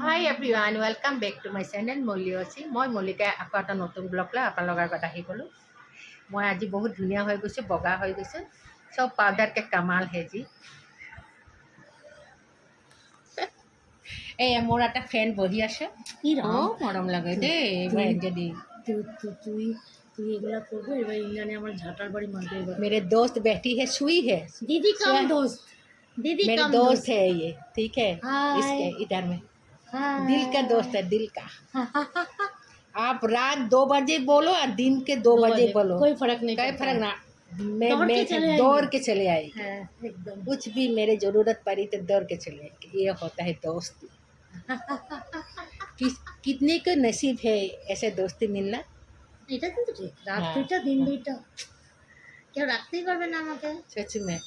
High everyone, welcome back to my channel মল্লিয়চী। মই মল্লিকাই আকৌ এটা নতুন ব্লগ লৈ আপোনালোকৰ আগত আহি গ'লোঁ। মই আজি বহুত ধুনীয়া হৈ গৈছোঁ, বগা হৈ গৈছোঁ। চব পাউডাৰকে কামাল হেজি। এই মোৰ এটা ফ্ৰেণ্ড বহি আছে, মৰম লাগে দেই। এইবাৰ যদি তুই এগুলা করবো এবার ইন্ডিয়ানে আমার ঝাঁটার বাড়ি মারবে এবার मेरे दोस्त बैठी है, सुई है दीदी कम दोस्त दीदी मेरे कम दोस्त है ये, ठीक है। हाय। इसके इधर में हाय। दिल का दोस्त है, दिल का। आप रात 2 बजे बोलो और दिन के 2 बजे बोलो, कोई फर्क नहीं कोई पड़ता फर्क है। ना। मैं दौड़ दौड़ के चले आएंगे। के चले आएगी। हाँ, एकदम कुछ भी मेरे जरूरत पड़ी तो दौड़ के चले आएगी। ये होता है दोस्ती। कितने के नसीब है ऐसे दोस्ती मिलना। এটা কিন্তু ঠিক রাত हाँ, দুইটা দিন দুইটা কেউ রাখতেই পারবে না আমাকে सच में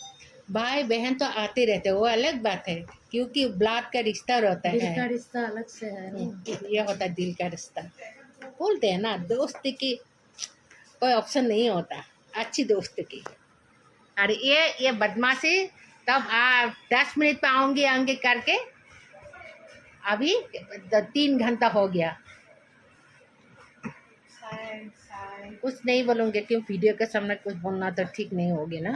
भाई बहन तो आते रहते हैं, वो अलग बात है, क्योंकि ब्लड का रिश्ता रहता दिल है। का रिश्ता अलग से है ये होता है दिल का रिश्ता। बोलते हैं ना, दोस्त की कोई ऑप्शन नहीं होता अच्छी दोस्त की। अरे ये बदमाशी तब 10 मिनट पे आऊँगी करके अभी 3 घंटा हो गया। कुछ नहीं बोलूँगी क्यों वीडियो के सामने कुछ बोलना तो ठीक नहीं होगी ना।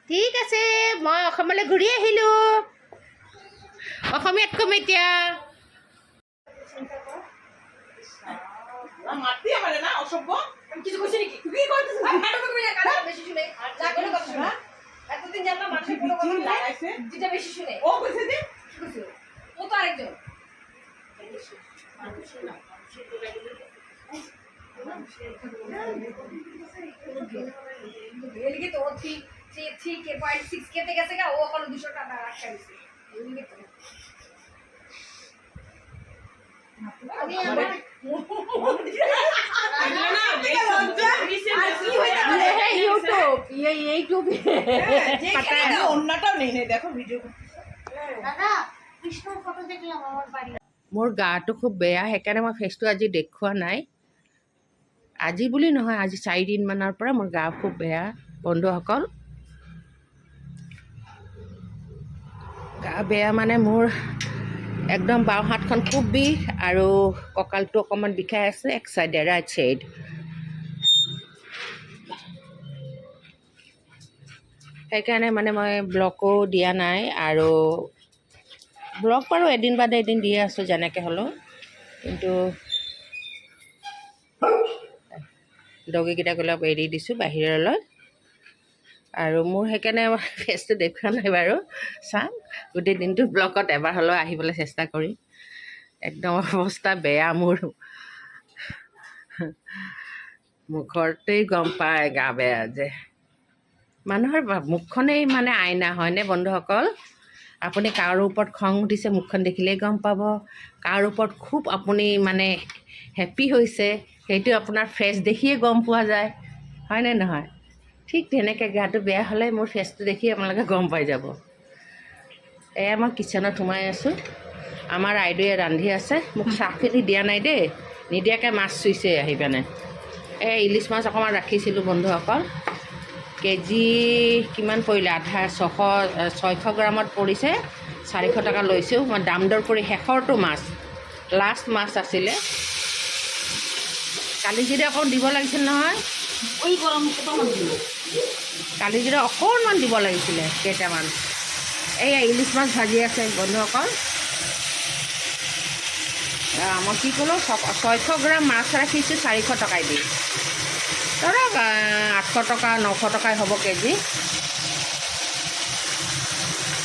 ঠিক আছে, মই অসমলৈ ঘূৰি আহিলোঁ। অসমীয়াত কম এতিয়া। মাতি আমারে না অসভ্য আমি কিছু কইছি নাকি তুই কি করতেছিস নাটক করবি না কাজ বেশি শুনে যা করে কথা শুনে এতদিন জানলাম মানুষের কোনো কথা লাগাইছে যেটা বেশি শুনে ও কইছে যে কি কইছে ও তো আরেকজন এদিকে তো 3 কে 0.6 কেটে গেছে গা ও এখন 200 টাকা রাখা দিছে এদিকে তো আমি আমার ইউটিউব অন্যটাও নেই দেখো ভিডিও দাদা কৃষ্ণর ফটো দেখলাম আমার বাড়ি মোৰ গাটো খুব বেয়া, সেইকাৰণে মই ফেচটো আজি দেখুওৱা নাই। আজি বুলি নহয়, আজি 4 দিনমানৰ পৰা মোৰ গা খুব বেয়া বন্ধুসকল। গা বেয়া মানে মোৰ একদম বাওঁ হাতখন খুব বিষ আৰু কঁকালটো অকণমান বিষাই আছে, এক চাইডে ৰাইট চাইড। সেইকাৰণে মানে মই ব্লগো দিয়া নাই, আৰু ব্লগ বাৰু এদিন বাদে এদিন দিয়ে আছোঁ যেনেকৈ হ'লেও, কিন্তু ডগীকেইটাক অলপ এৰি দিছোঁ বাহিৰলৈ। আৰু মোৰ সেইকাৰণে ফেচটো দেখুওৱা নাই বাৰু, চাম গোটেই দিনটো ব্লগত এবাৰ হ'লেও আহিবলৈ চেষ্টা কৰিম। একদম অৱস্থা বেয়া মোৰ, মুখতেই গম পায় গা বেয়া যে। মানুহৰ মুখখনেই মানে আইনা হয়নে বন্ধুসকল। আপুনি কাৰো ওপৰত খং উঠিছে মুখখন দেখিলেই গম পাব, কাৰ ওপৰত খুব আপুনি মানে হেপ্পী হৈছে সেইটো আপোনাৰ ফেচ দেখিয়ে গম পোৱা যায়, হয়নে নহয়। ঠিক তেনেকৈ গাটো বেয়া হ'লে মোৰ ফেচটো দেখি আপোনালোকে গম পাই যাব। এয়া মই কিচেনত সোমাই আছোঁ, আমাৰ আইদেউয়ে ৰান্ধি আছে, মোক চাহখিনি দিয়া নাই দেই, নিদিয়াকৈ মাছ চুইছে আহি পিনে। এই ইলিচ মাছ অকণমান ৰাখিছিলোঁ বন্ধুসকল, কেজি কিমান পৰিলে, 600 গ্ৰামত পৰিছে 400 টকা লৈছোঁ। মই দাম দৰ কৰি শেষৰটো মাছ, লাষ্ট মাছ আছিলে। কালি যদি অকণ দিব লাগিছিল নহয়, ওই গরম কেমন দিল কালি যদি অকণমান দিব লাগিছিলে কেইটামান। এইয়া ইলিচ মাছ ভাজি আছে বন্ধুসকল। মই কি ক'লোঁ, 600 গ্ৰাম মাছ ৰাখিছোঁ 400 টকাই দি, ধৰক 800 টকা 900 টকাই হ'ব কেজি।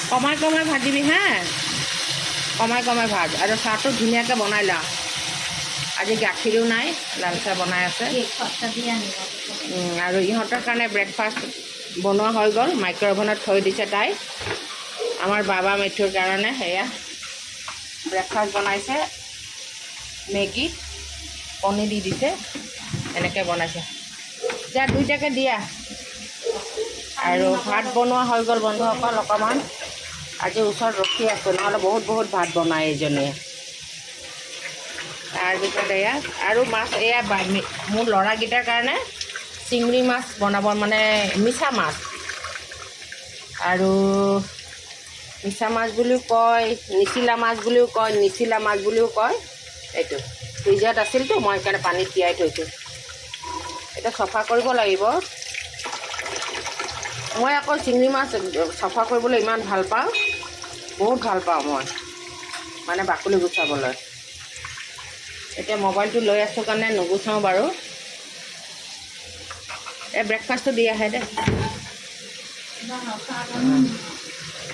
কমাই কমাই ভাজিবি হা, কমাই কমাই ভাজ। আৰু চাহটো ধুনীয়াকৈ বনাই লওঁ। আজি গাখীৰো নাই, লাল চাহ বনাই আছে। ব্ৰেকফাস্টটা দিয়ে আনি আৰু ইহঁতৰ কাৰণে ব্ৰেকফাষ্ট বনোৱা হৈ গ'ল, মাইক্ৰ' অভেনত থৈ দিছে তাই। আমাৰ বাবা মেথুৰ কাৰণে সেয়া ব্ৰেকফাষ্ট বনাইছে, মেগী কণী দি দিছে, এনেকৈ বনাইছে। যা 2 টাকে দিয়া। আৰু ভাত বনোৱা হৈ গ'ল বন্ধুসকল অকণমান। আজি ওচৰত ৰখি আছোঁ, নহ'লে বহুত ভাত বনায় এইজনীয়ে। তাৰপিছত এয়া আৰু মাছ, এয়া মোৰ ল'ৰাকেইটাৰ কাৰণে চিংৰি মাছ বনাব, মানে মিছা মাছ। আৰু মিছা মাছ বুলিও কয়, নিচিলা মাছ বুলিও কয়, নিচিলা মাছ বুলিও কয়। এইটো ফ্ৰিজত আছিলতো, মই সেইকাৰণে পানীত তিয়াই থৈছোঁ। এতিয়া চফা কৰিব লাগিব। মই আকৌ চিংড়ি মাছ চফা কৰিবলৈ ইমান ভাল পাওঁ, বহুত ভাল পাওঁ মই, মানে বাকলি গুচাবলৈ। এতিয়া মোবাইলটো লৈ আছোঁ কাৰণে নুগুচাওঁ বাৰু। এই ব্ৰেকফাষ্টটো দি আহে দে।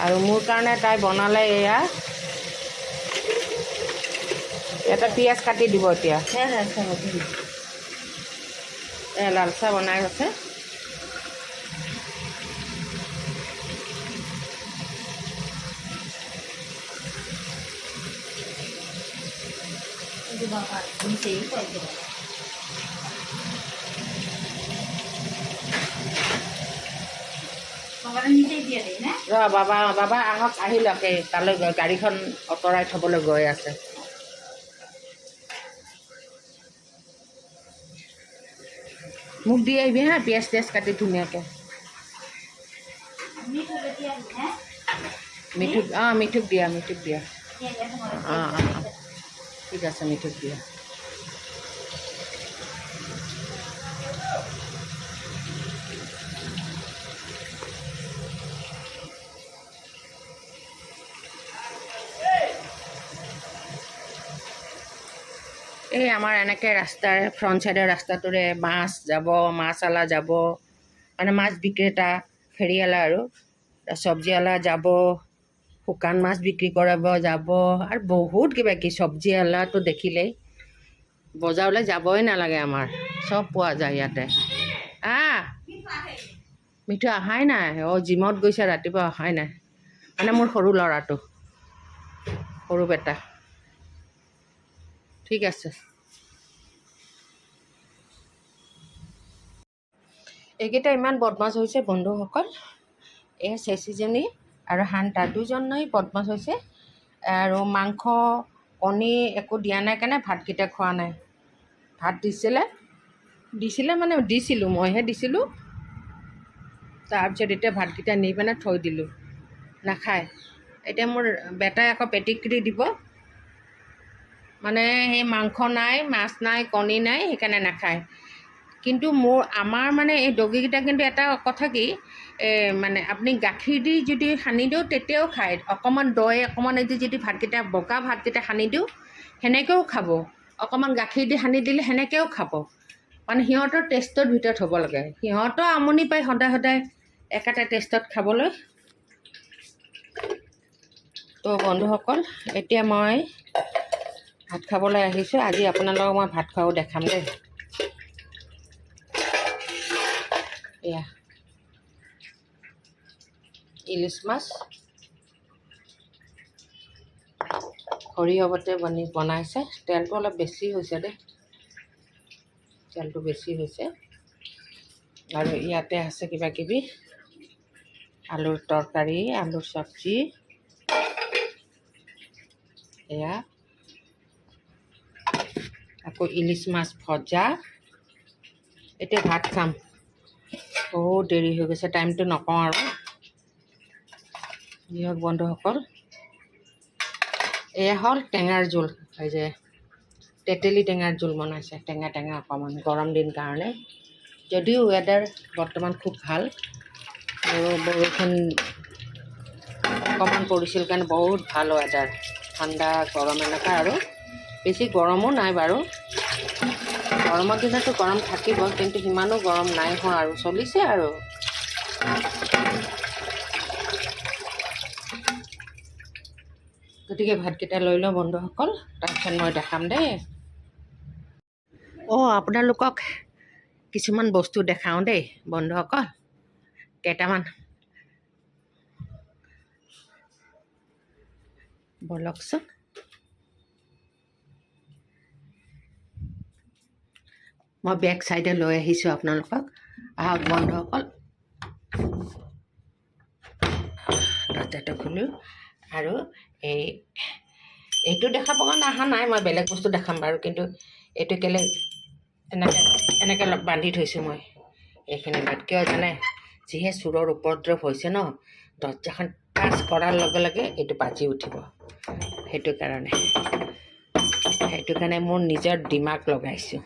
আৰু মোৰ কাৰণে তাই বনালে এয়া, এটা পিঁয়াজ কাটি দিব এতিয়া। লাল চাহ বনাই আছে। বাবা আহক, আহি লওক। এই তালৈ গাড়ীখন অঁতৰাই থ'বলৈ গৈ আছে। মোক দি আহিবি হা, পিঁয়াজ চিয়াজ কাটি ধুনীয়াকৈ। মিঠুক দিয়া। ঠিক আছে, মিঠুক দিয়া। এই আমাৰ এনেকৈ ৰাস্তাৰ ফ্ৰণ্ট ছাইডৰ ৰাস্তাটোৰে মাছ যাব, মাছৱালা যাব, মানে মাছ বিক্ৰেতা, ফেৰীৱালা আৰু চব্জিৱালা যাব, শুকান মাছ বিক্ৰী কৰাব যাব, আৰু বহুত কিবা কিবি। চব্জিৱালাটো দেখিলেই বজাৰলৈ যাবই নালাগে, আমাৰ চব পোৱা যায় ইয়াতে। মিঠু অহাই নাই। জিমত গৈছে, ৰাতিপুৱা অহাই নাই। মানে মোৰ সৰু ল'ৰাটো, সৰু বেটা। ঠিক আছে। এইকেইটা ইমান বদমাছ হৈছে বন্ধুসকল। এই চেচিজনী আৰু শান্তা দুজনেই বদমাছ হৈছে। আৰু মাংস কণী একো দিয়া নাই কাৰণে ভাতকেইটা খোৱা নাই। ভাত দিছিলে মানে দিছিলোঁ, মইহে দিছিলোঁ। তাৰপিছত এতিয়া ভাতকেইটা নি পেলাই থৈ দিলোঁ, নাখায়। এতিয়া মোৰ বেটাই আকৌ পেটিক্ৰি দিব, মানে সেই মাংস নাই, মাছ নাই, কণী নাই, সেইকাৰণে নাখায়। কিন্তু আমাৰ মানে এই ডগীকেইটা কিন্তু এটা কথা কি, মানে আপুনি গাখীৰ দি যদি সানি দিওঁ তেতিয়াও খায়। অকণমান দৈ অকণমান দি যদি ভাতকেইটা, বগা ভাতকেইটা সানি দিওঁ সেনেকৈও খাব। অকণমান গাখীৰ দি সানি দিলে সেনেকৈও খাব। মানে সিহঁতৰ টেষ্টৰ ভিতৰত হ'ব লাগে। সিহঁতৰ আমনি পায় সদায় একেটা টেষ্টত খাবলৈ। তো বন্ধুসকল, এতিয়া মই ভাত খাবলৈ আহিছোঁ। আজি আপোনালোকক মই ভাত খোৱাও দেখাম দেই। এয়া ইলিচ মাছ সৰিয়হ বতে বনাইছে। তেলটো অলপ বেছি হৈছে দেই, তেলটো বেছি হৈছে। আৰু ইয়াতে আছে কিবা কিবি, আলুৰ তৰকাৰী, আলুৰ চব্জি, এয়া আকৌ ইলিচ মাছ ভজা। এতিয়া ভাত খাম, বহুত দেৰি হৈ গৈছে, টাইমটো নকওঁ আৰু। দিয়ক বন্ধুসকল, এয়া হ'ল টেঙাৰ জোল। এই যে তেতেলী টেঙাৰ জোল বনাইছে, টেঙা অকণমান, গৰম দিন কাৰণে। যদিও ৱেডাৰ বৰ্তমান খুব ভাল, আৰু বৰষুণ অকণমান পৰিছিল কাৰণে বহুত ভাল ৱেডাৰ, ঠাণ্ডা গৰম এনেকুৱা। আৰু বেছি গৰমো নাই বাৰু। গৰমৰ দিনতো গৰম থাকিব, কিন্তু সিমানো গৰম নাই হোৱা, আৰু চলিছে আৰু। গতিকে ভাতকেইটা লৈ লওঁ বন্ধুসকল, তাৰপিছত মই দেখাম দেই। আপোনালোকক কিছুমান বস্তু দেখাওঁ দেই বন্ধুসকল, কেইটামান বলকচোন। মই বেক চাইডে লৈ আহিছোঁ আপোনালোকক, আহক বন্ধুসকল। দৰ্জাটো খুলোঁ। আৰু এইটো দেখাবৰ কাৰণে অহা নাই, মই বেলেগ বস্তু দেখাম বাৰু। কিন্তু এইটো কেলে এনেকৈ বান্ধি থৈছোঁ মই এইখিনি। কিয় জানে, যিহে চোৰৰ উপদ্ৰৱ হৈছে ন, দৰ্জাখন ব্ৰাছ কৰাৰ লগে লগে এইটো বাজি উঠিব। সেইটো কাৰণে মোৰ নিজৰ দিমাগ লগাইছোঁ।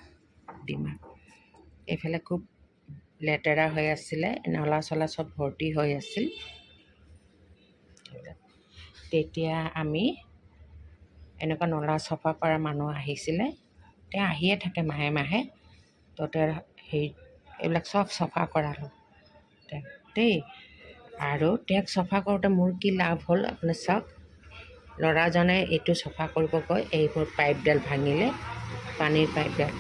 দিমাগ এইফালে খুব লেতেৰা হৈ আছিলে, নলা চলা চব ভৰ্তি হৈ আছিল। তেতিয়া আমি এনেকুৱা নলা চফা কৰা মানুহ আহিছিলে, তেওঁ আহিয়ে থাকে মাহে মাহে। তো তেওঁৰ এইবিলাক চব চফা কৰালোঁ দেই। আৰু তেওঁক চফা কৰোঁতে মোৰ কি লাভ হ'ল আপুনি চাওক। ল'ৰাজনে এইটো চফা কৰিব গৈ এইবোৰ পাইপডাল ভাঙিলে, পানীৰ পাইপডাল।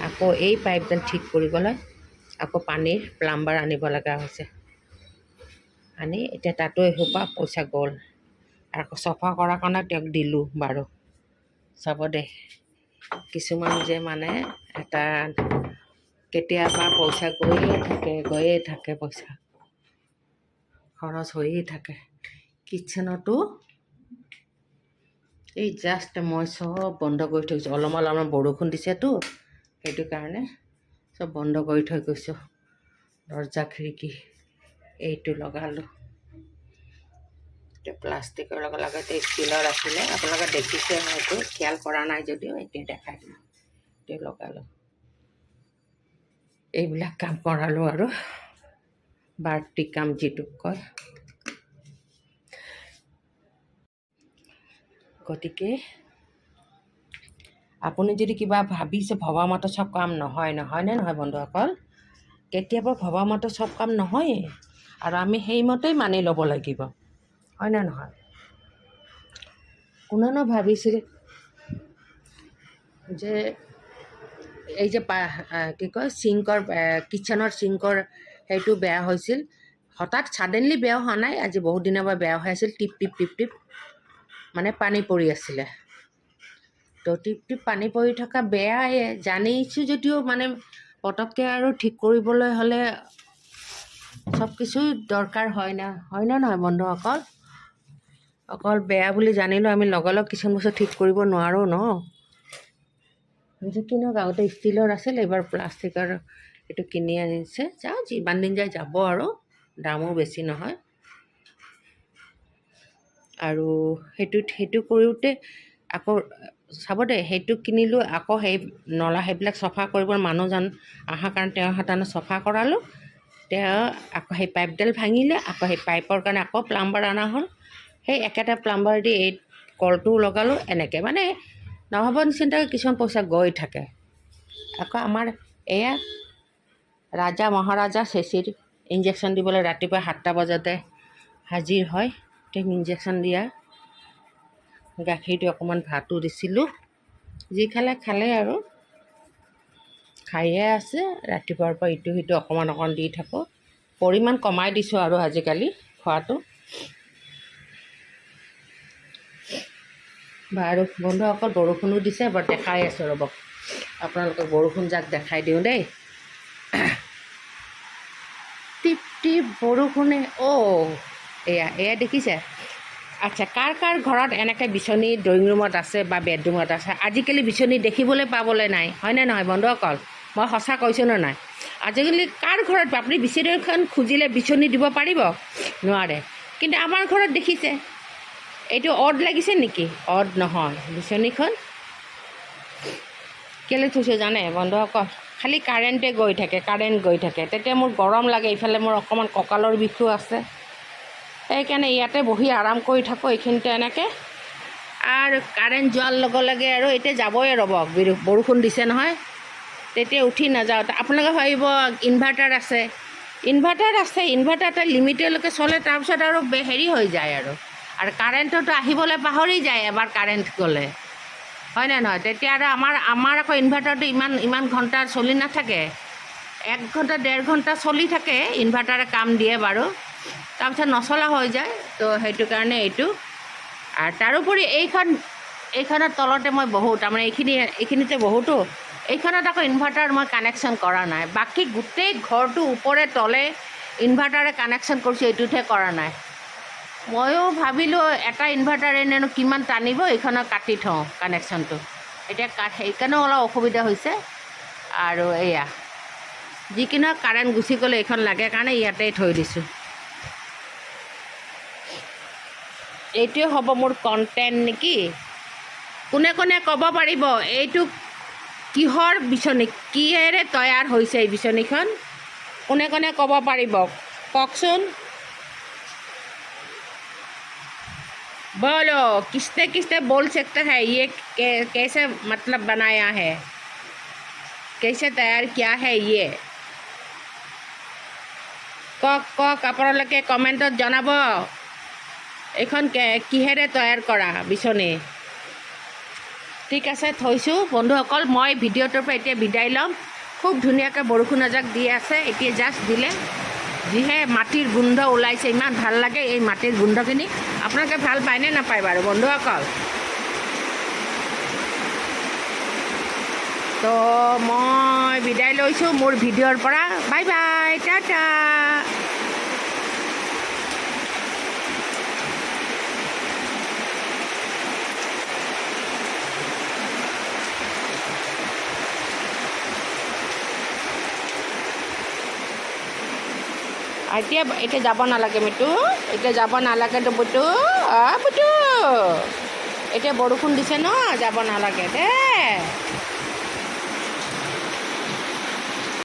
আকৌ এই পাইপডাল ঠিক কৰিবলৈ আকৌ পানীৰ প্লাম্বাৰ আনিব লগা হৈছে। আনি এতিয়া তাতো এসোপা পইচা গ'ল। আকৌ চফা কৰাৰ কাৰণে তেওঁক দিলোঁ বাৰু। চাব দে, কিছুমান যে মানে এটা কেতিয়াবা পইচা গৈয়ে থাকে পইচা খৰচ হৈয়ে থাকে। কিটচেনতো এই জাষ্ট মই চব বন্ধ কৰি থৈছোঁ। অলপমান বৰষুণ দিছেতো, সেইটো কাৰণে চব বন্ধ কৰি থৈ গৈছোঁ। দৰ্জা খিৰিকী এইটো লগালোঁ। এতিয়া প্লাষ্টিকৰ লগতে ষ্টিলৰ আছিলে, আপোনালোকে দেখিছে হয়তো, খেয়াল কৰা নাই যদিও এতিয়া দেখাই দিলোঁ। এইটো লগালোঁ। এইবিলাক কাম কৰালোঁ আৰু বাৰ্ষিক কাম যিটোক কয়। গতিকে আপুনি যদি কিবা ভাবিছে, ভবা মতে চব কাম নহয়নে নহয় বন্ধুসকল? কেতিয়াবা ভবা মতে চব কাম নহয়েই, আৰু আমি সেইমতেই মানি ল'ব লাগিব, হয়নে নহয়? কোনেনো ভাবিছিল যে এই যে কি কয় কিটচেনৰ চিংকৰ সেইটো বেয়া হৈছিল। হঠাৎ ছাডেনলি বেয়া হোৱা নাই, আজি বহুত দিনৰ পৰা বেয়া হৈ আছিল। টিপ টিপ মানে পানী পৰি আছিলে। তো টিপ পানী পৰি থকা বেয়াই জানিছোঁ যদিও মানে পটককৈ আৰু ঠিক কৰিবলৈ হ'লে চব কিছুই দৰকাৰ হয়নে নহয় বন্ধুসকল? অকল বেয়া বুলি জানিলেও আমি লগালগ কিছুমান বস্তু ঠিক কৰিব নোৱাৰোঁ ন। যি নহওক আগতে ষ্টিলৰ আছিল, এইবাৰ প্লাষ্টিকৰ এইটো কিনি আনিছে। যিমান দিন যায় যাব, আৰু দামো বেছি নহয়। আৰু সেইটো কৰোঁতে আকৌ চাব দে, সেইটো কিনিলোঁ। আকৌ সেইবিলাক চফা কৰিব মানুহজন অহাৰ কাৰণে তেওঁৰ হাতত চফা কৰালোঁ। তেওঁ আকৌ সেই পাইপডাল ভাঙিলে, আকৌ সেই পাইপৰ কাৰণে আকৌ প্লাম্বাৰ অনা হ'ল। সেই একেটা প্লাম্বাৰ দি এই কলটোও লগালোঁ। এনেকৈ মানে নহ'ব নিচিন্তাকৈ কিছুমান পইচা গৈ থাকে। আকৌ আমাৰ এয়া ৰাজা মহাৰাজা চেচিৰ ইনজেকশ্যন দিবলৈ ৰাতিপুৱা 7টা বজাতে হাজিৰ হয়। তেওঁক ইনজেকশ্যন দিয়া, গাখীৰটো অকণমান ভাতো দিছিলোঁ। যি খালে আৰু খায়ে আছে। ৰাতিপুৱাৰ পৰা ইটো সিটো অকণমান দি থাকোঁ। পৰিমাণ কমাই দিছোঁ আৰু আজিকালি খোৱাটো। বাৰু বন্ধুসকল, বৰষুণো দিছে, এবাৰ দেখাই আছোঁ ৰ'ব। আপোনালোকক বৰষুণ যাক দেখাই দিওঁ দেই। টিপ টিপ বৰষুণে এয়া দেখিছে? আচ্ছা, কাৰ ঘৰত এনেকৈ বিচনী ড্ৰয়িং ৰুমত আছে বা বেডৰুমত আছে? আজিকালি বিচনী দেখিবলৈ পাবলৈ নাই, হয়নে নহয় বন্ধুসকল? মই সঁচা কৈছোঁনে নাই? আজিকালি কাৰ ঘৰত আপুনি বিচনীখন খুজিলে বিচনী দিব পাৰিব? নোৱাৰে। কিন্তু আমাৰ ঘৰত দেখিছে, এইটো অড লাগিছে নেকি? অড নহয়। বিচনীখন কেলৈ থৈছোঁ জানে বন্ধুসকল? খালি কাৰেণ্ট গৈ থাকে। তেতিয়া মোৰ গৰম লাগে। ইফালে মোৰ অকণমান কঁকালৰ বিষো আছে। সেইকাৰণে ইয়াতে বহি আৰাম কৰি থাকোঁ এইখিনিতে এনেকৈ। আৰু কাৰেণ্ট যোৱাৰ লগে লগে আৰু এতিয়া যাবই ৰ'ব, বৰষুণ দিছে নহয়, তেতিয়া উঠি নাযাওঁ। আপোনালোকে ভাবিব ইনভাৰ্টাৰ আছে। ইনভাৰ্টাৰ এটা লিমিটলৈকে চলে, তাৰপিছত আৰু হেৰি হৈ যায় আৰু কাৰেণ্টতো আহিবলৈ পাহৰি যায় এবাৰ কাৰেণ্ট গ'লে, হয়নে নহয়? তেতিয়া আৰু আমাৰ আকৌ ইনভাৰ্টাৰটো ইমান ঘণ্টা চলি নাথাকে। 1 ঘণ্টা 1.5 ঘণ্টা চলি থাকে, ইনভাৰ্টাৰে কাম দিয়ে বাৰু। তাৰপিছত নচলা হৈ যায়। তো সেইটো কাৰণে এইটো। আৰু তাৰোপৰি এইখনৰ তলতে মই বহোঁ, তাৰমানে এইখিনিতে বহোঁতো। এইখনত আকৌ ইনভাৰ্টাৰ মই কানেকশ্যন কৰা নাই। বাকী গোটেই ঘৰটো ওপৰে তলে ইনভাৰ্টাৰে কানেকশ্যন কৰিছোঁ, এইটোতহে কৰা নাই। ময়ো ভাবিলোঁ এটা ইনভাৰ্টাৰেনো কিমান টানিব, এইখনত কাটি থওঁ কানেকশ্যনটো। এতিয়া সেইকাৰণেও অলপ অসুবিধা হৈছে। আৰু এয়া যিকিনো কাৰেণ্ট গুচি গ'লে এইখন লাগে কাৰণে ইয়াতেই থৈ দিছোঁ। এইটোৱে হ'ব মোৰ কণ্টেণ্ট নেকি? কোনে কোনে ক'ব পাৰিব এইটো কিহৰ বিচনী, কিহেৰে তৈয়াৰ হৈছে এই বিচনীখন? কোনে কোনে ক'ব পাৰিব কওকচোন। बोलो किसने किसने बोल सकते हैं ये कैसे मतलब बनाया है, कैसे तैयार किया है ये? কক আপোনালোকে কমেণ্টত জনাব এইখন কিহেৰে তৈয়াৰ কৰা বিচনী। ঠিক আছে, থৈছোঁ বন্ধুসকল। মই ভিডিঅ'টোৰ পৰা এতিয়া বিদায় ল'ম। খুব ধুনীয়াকৈ বৰষুণ এজাক দি আছে, এতিয়া জাষ্ট দিলে। যিহে মাটিৰ গোন্ধ ওলাইছে, ইমান ভাল লাগে এই মাটিৰ গোন্ধখিনি। আপোনালোকে ভাল পায়নে নাপায় বাৰু বন্ধুসকল? তো মই বিদায় লৈছোঁ মোৰ ভিডিঅ'ৰ পৰা। Bye bye, Tata. এতিয়া যাব নালাগে মিটু, এতিয়া যাব নালাগেতো বুটু। বুটু এতিয়া বৰষুণ দিছে ন, যাব নালাগে দে।